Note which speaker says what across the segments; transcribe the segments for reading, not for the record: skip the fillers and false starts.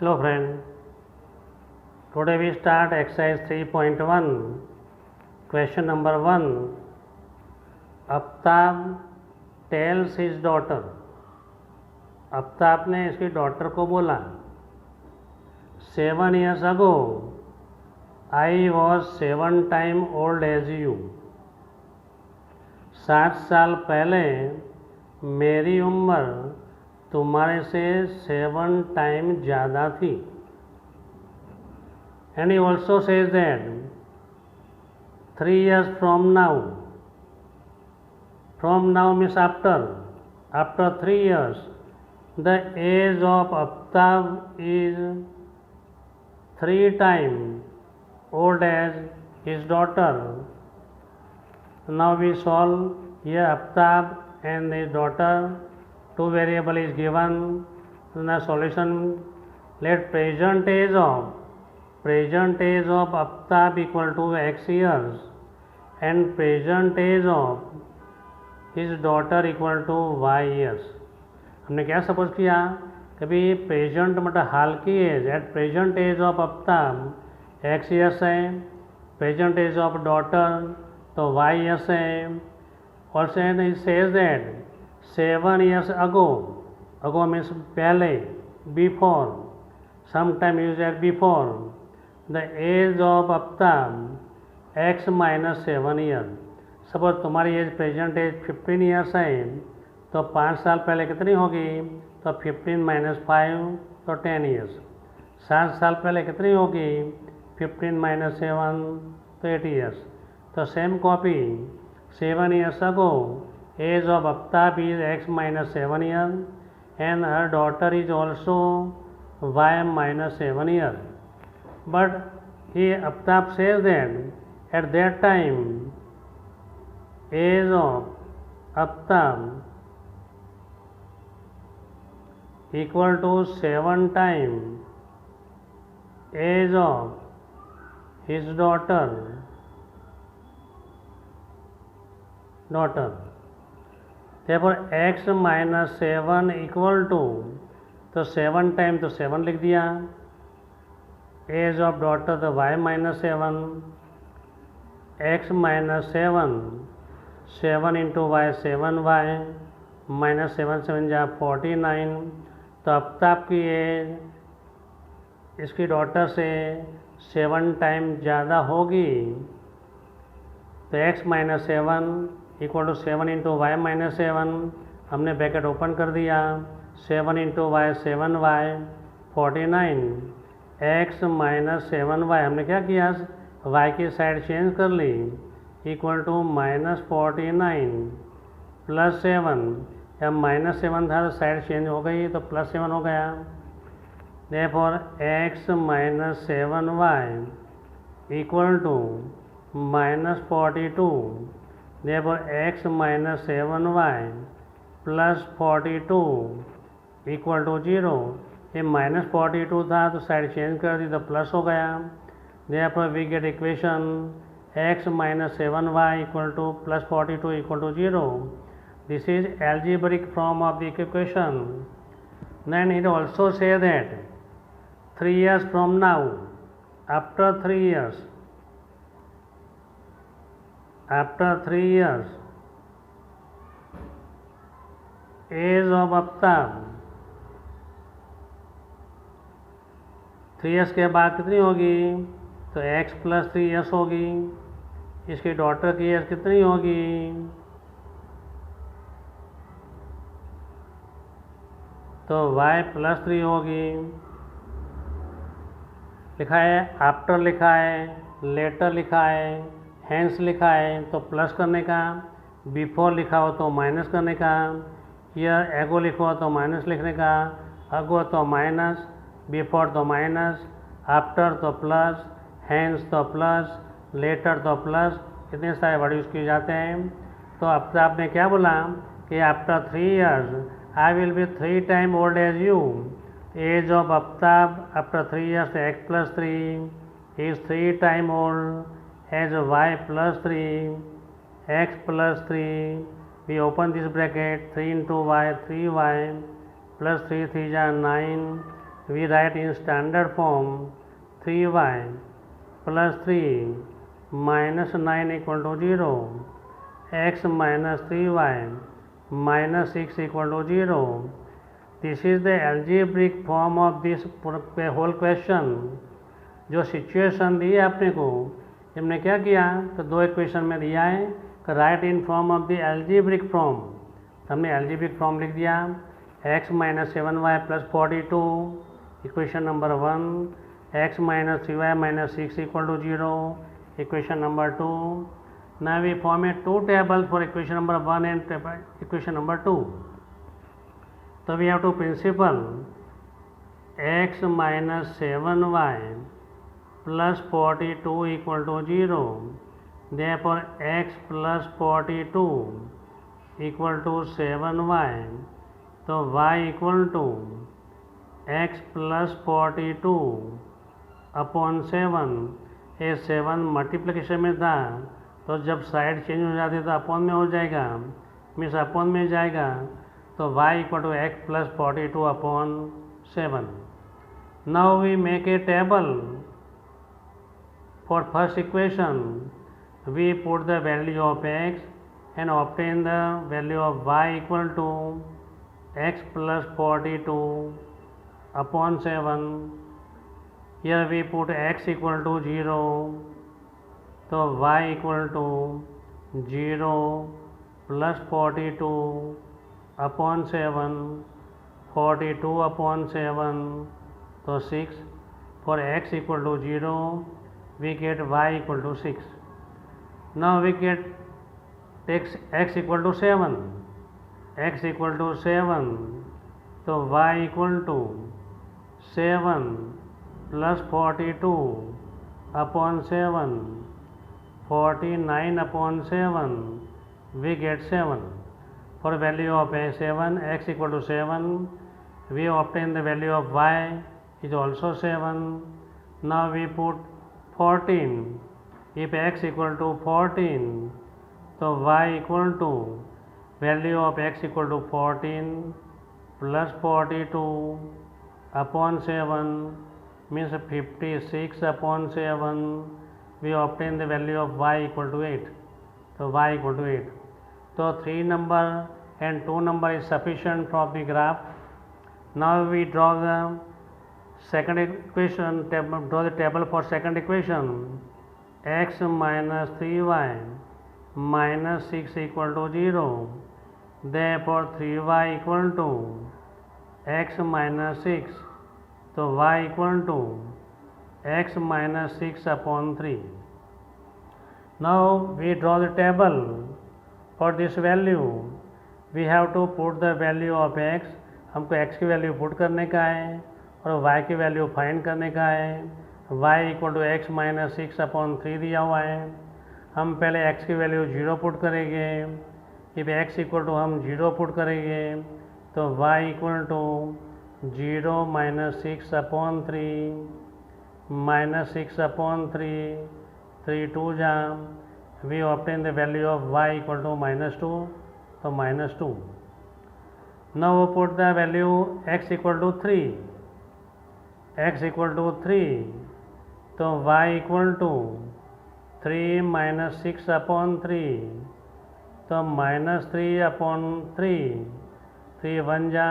Speaker 1: Hello friend, today we start exercise 3.1. Question number 1. Aftab tells his daughter. Aftab ने इसकी daughter को बोला 7 years ago I was 7 times old as you. 7 साल पहले मेरी उम्र तुम्हारे से 7 टाइम ज़्यादा थी. And he also says that 3 years from now means after 3 years, the age of Aftab is 3 times old as his daughter. Now we solve here Aftab and his daughter. 2 variable is given. In the solution, let present age of Aftab equal to x years and present age of his daughter equal to y years. हमने क्या suppose किया कभी present मतलब हाल की age at present age of Aftab x years है, present age of daughter तो y years है. Also it says that 7 years ago means पहले, before, sometime used as before, the age of Aftab x minus 7 years. Suppose तुम्हारी as present as 15 years है तो 5 साल पहले कितनी होगी तो 15 minus 5 तो 10 years. 7 साल पहले कितनी होगी 15 minus 7 तो 8 years. तो same copy 7 years ago age of Aftab is x minus 7 years and her daughter is also y minus 7 years. But Aftab says that at that time age of Aftab equal to 7 times age of his daughter. Therefore x minus 7 equal to तो 7 time तो 7 लिख दिया, as of daughter तो y minus 7, x minus 7, 7 into y 7y minus 7 7 जा 49. तो आफ्ताब की as इसकी daughter से 7 टाइम ज़्यादा होगी तो x minus 7 equal to 7 into y minus 7. हमने ब्रैकेट ओपन कर दिया 7 into Y 7y 49 x minus 7y हमने क्या किया y की साइड चेंज कर ली इक्वल टू माइनस 49 प्लस 7 या माइनस 7 था तो साइड चेंज हो गई तो प्लस 7 हो गया. Therefore x minus 7y equal to minus 42. Therefore x minus 7y plus 42 equal to 0. ये माइनस 42 था तो साइड चेंज कर दी तो प्लस हो गया. Therefore we get equation x minus 7y equal to plus 42 equal to 0. This is algebraic form of the equation. Then it also say that 3 years from now, after 3 years, age of Aftab 3 years के बाद कितनी होगी तो x plus 3 years होगी. इसकी daughter की as कितनी होगी तो y plus 3 होगी. लिखा है आफ्टर, लिखा है लेटर, लिखा है हैंस, लिखा है तो प्लस करने का, बिफोर लिखा हो तो माइनस करने का, हियर एगो लिखो हो तो माइनस लिखने का, अगो तो माइनस, बिफोर तो माइनस, आफ्टर तो प्लस, हैंस तो प्लस, लेटर तो प्लस. इतने सारे वर्ड यूज़ किए जाते हैं. तो अब आपने क्या बोला कि after 3 years I will be 3 time old as you. Age of Aftab after 3 years x plus 3 is 3 time old as y plus 3 x plus 3 we open this bracket 3 into y 3y plus 3 3 9 we write in standard form 3y plus 3 minus 9 equal to 0, x minus 3y minus 6 equal to 0. This is the algebraic form of this whole question. जो situation दी है आपने को, हमने क्या किया तो दो equation में दिया है कि write in form of the algebraic form, तो हमने एल्जेब्रिक फॉर्म लिख दिया x minus 7y plus 42 equation number 1, x minus 3y minus 6 equal to 0 equation number 2. Now we form a two tables for equation number 1 and equation number 2. So we have two principal x minus 7y plus 42 equal to 0. Therefore x plus 42 equal to 7y. तो y equal to x plus 42 upon 7. ये 7 multiplication में था, तो जब side change हो जाती है तो अपॉन में हो जाएगा, मीन्स अपॉन में जाएगा. तो y equal to x plus 42 upon 7. Now we make a table for first equation. We put the value of x and obtain the value of y equal to x plus 42 upon 7. Here we put x equal to 0, so y equal to 0 plus 42 upon 7, 42 upon 7, so 6. For x equal to 0, we get y equal to 6. Now we get x equal to 7. x equal to 7, तो y equal to 7 plus 42 upon 7, 49 upon 7, we get 7. For value of a7, x equal to 7, we obtain the value of y is also 7. Now we put 14. If x equal to 14, so y equal to value of x equal to 14 plus 42 upon 7 means 56 upon 7. We obtain the value of y equal to 8. So y equal to 8. So 3 number and 2 number is sufficient from the graph. Now we draw the second equation, draw the table for second equation. X minus 3y minus 6 equal to 0. Therefore 3y equal to x minus 6. So y equal to x minus 6 upon 3. Now we draw the table for this value. We have to put the value of x. हमको x की value put करने का है और y की value find करने का है. y equal to x minus 6 upon 3 दिया हुआ है. हम पहले x की वैल्यू 0 पुट करेंगे. इफ x इक्वल टू हम 0 पुट करेंगे तो y equal to 0 minus 6 upon 3 minus 6 upon 3 3 2 जा. We obtain the value of y equal to minus 2, तो minus 2. Now we put the value x equal to 3. x equal to 3, तो y equal to 3 minus 6 upon 3, तो minus 3 upon 3, 3 1 जा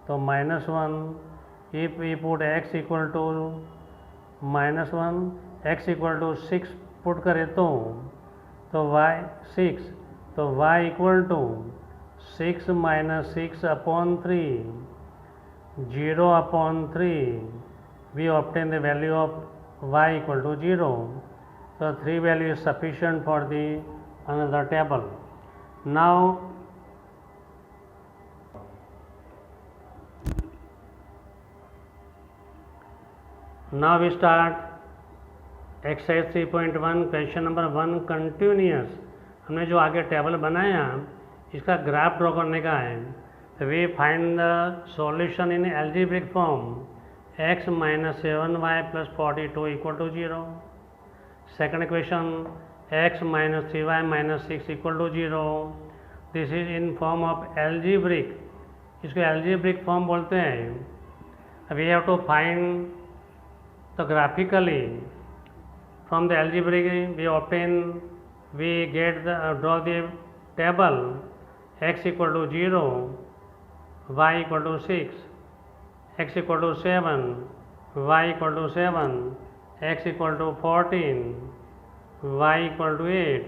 Speaker 1: तो minus 1. If we put x equal to minus 1, x equal to 6 put करें तो y 6, तो y equal to 6 minus 6 upon 3, 0 upon 3. We obtain the value of y equal to 0. So 3 value is sufficient for the another table. Now we start exercise 3.1 question number 1 continuous. हमने जो आगे table बनाया इसका graph draw करने का है. We find the solution in algebraic form. x minus 7y plus 42 equal to 0. Second equation x minus 3y minus 6 equal to 0. This is in form of algebraic. इसको algebraic form बोलते हैं. we have to find the graphically from the algebraic we get the draw the table x equal to 0, y equal to 6, x equal to 7, y equal to 7, x equal to 14, y equal to 8.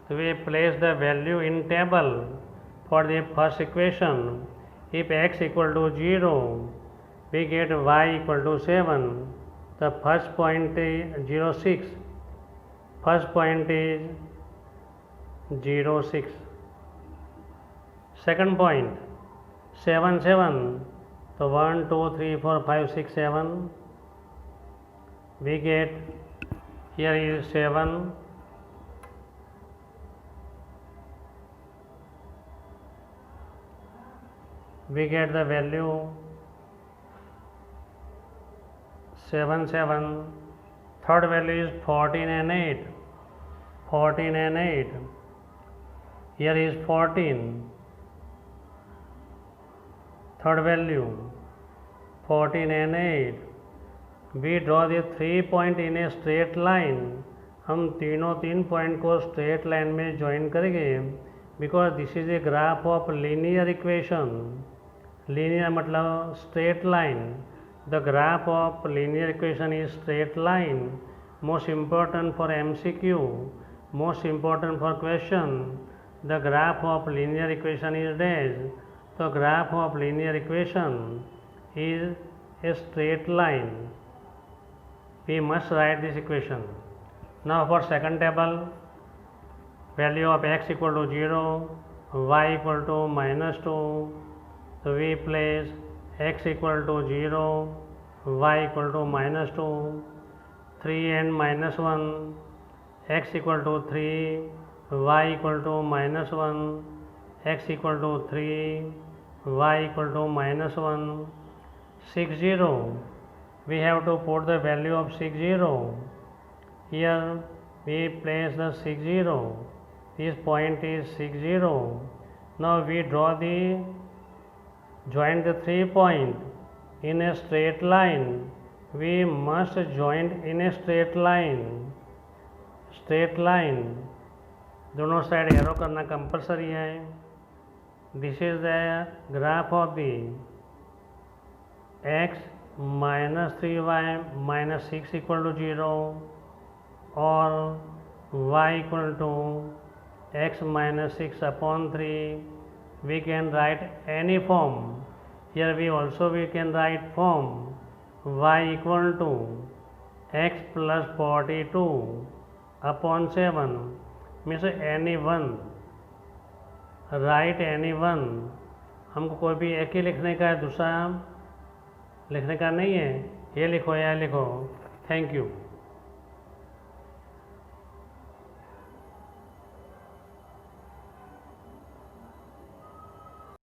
Speaker 1: So we place the value in table for the first equation. If x equal to 0, we get y equal to 7. The first point is 0, 6. First point is 0, 6. Second point 7, 7. So 1, 2, 3, 4, 5, 6, 7. We get here is 7. We get the value 7, 7. Third value is 14 and 8. 14 and 8. Here is 14. Third value 14 and 8. We draw the 3 point in a straight line. हम तीनों 3 point को straight line में join करेंगे because this is a graph of linear equation. Linear मतलब straight line. The graph of linear equation is straight line. Most important for MCQ, most important for question. The graph of linear equation is dash. The graph of linear equation is a straight line. We must write this equation. Now for second table, value of x equal to 0, y equal to -2. So we place x equal to 0, y equal to -2, 3 and -1, x equal to 3, y equal to -1, x equal to 3, y equal to -1, 6, 0. We have to put the value of 6, 0. Here we place the 6, 0. This point is 6, 0. Now we draw the join the 3 point in a straight line. We must join in a straight line. Straight line. दोनों side arrow करना compulsory है. This is the graph of the x minus 3y minus 6 equal to 0 or y equal to x minus 6 upon 3. We can write any form. Here we can write form y equal to x plus 42 upon 7 means any one. Right any one. हमको कोई भी एक ही लिखने का है, दूसरा लिखने का नहीं है. ये लिखो या लिखो. Thank you.